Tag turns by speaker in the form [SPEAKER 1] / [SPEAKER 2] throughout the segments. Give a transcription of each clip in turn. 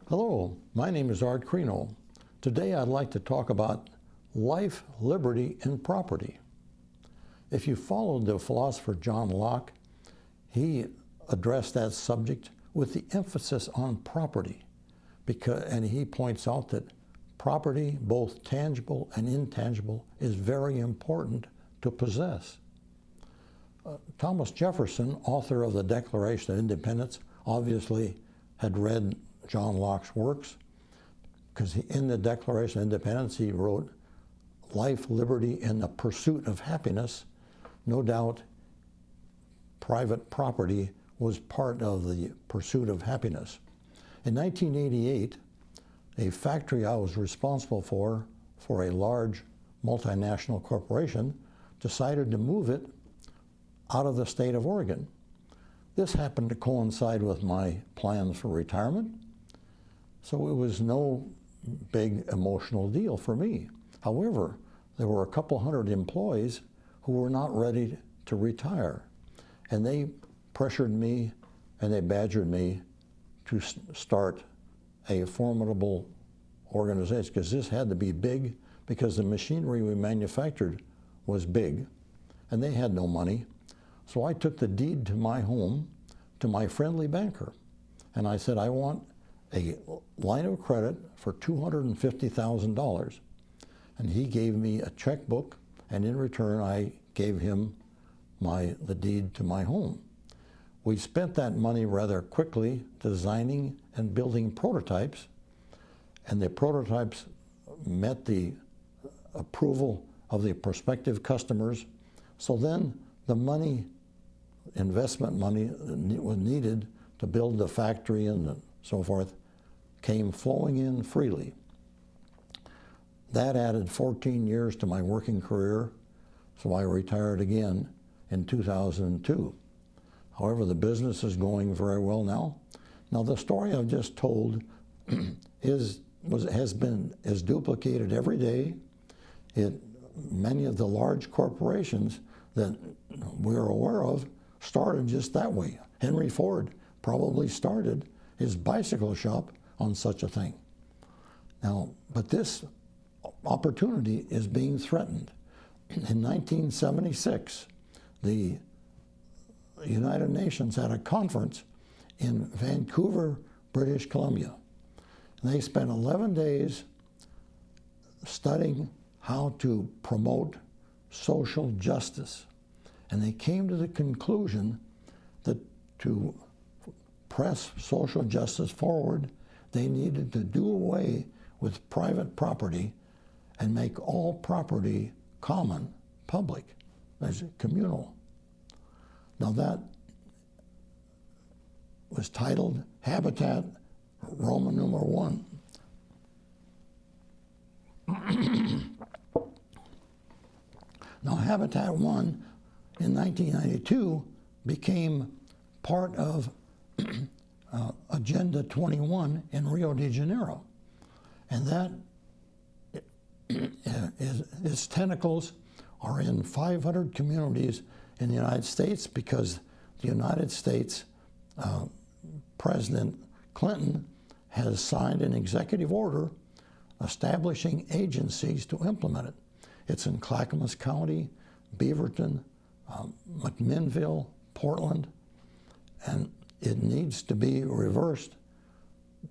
[SPEAKER 1] Hello, my name is Art Crino. Today I'd like to talk about life, liberty, and property. If you followed the philosopher John Locke, he addressed that subject with the emphasis on property, and he points out that property, both tangible and intangible, is very important to possess. Thomas Jefferson, author of the Declaration of Independence, obviously had read John Locke's works, because in the Declaration of Independence he wrote, "Life, liberty, and the pursuit of happiness." No doubt private property was part of the pursuit of happiness. In 1988, a factory I was responsible for a large multinational corporation, decided to move it out of the state of Oregon. This happened to coincide with my plans for retirement, so it was no big emotional deal for me. However, there were a couple hundred employees who were not ready to retire, and they pressured me and they badgered me to start a formidable organization, because this had to be big, because the machinery we manufactured was big and they had no money. So I took the deed to my home to my friendly banker, and I said, I want a line of credit for $250,000. And he gave me a checkbook, and in return I gave him the deed to my home. We spent that money rather quickly designing and building prototypes, and the prototypes met the approval of the prospective customers. So then the money, investment money was needed to build the factory and so forth, came flowing in freely. That added 14 years to my working career, so I retired again in 2002. However, the business is going very well now. Now, the story I've just told is duplicated every day. Many of the large corporations that we're aware of started just that way. Henry Ford probably started his bicycle shop on such a thing. Now, but this opportunity is being threatened. In 1976, the United Nations had a conference in Vancouver, British Columbia. And they spent 11 days studying how to promote social justice. And they came to the conclusion that to press social justice forward, they needed to do away with private property and make all property common, public, as communal. Now that was titled Habitat Roman numeral I. Now, Habitat 1 in 1992 became part of Agenda 21 in Rio de Janeiro. And that its tentacles are in 500 communities in the United States, because the United States President Clinton has signed an executive order establishing agencies to implement it. It's in Clackamas County, Beaverton, McMinnville, Portland, and it needs to be reversed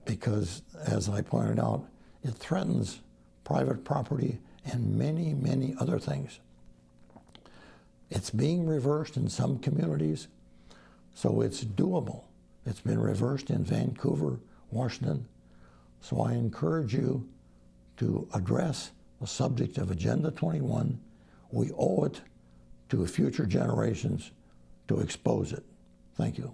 [SPEAKER 1] because, as I pointed out, it threatens private property and many, many other things. It's being reversed in some communities, so it's doable. It's been reversed in Vancouver, Washington. So I encourage you to address the subject of Agenda 21. We owe it to future generations to expose it. Thank you.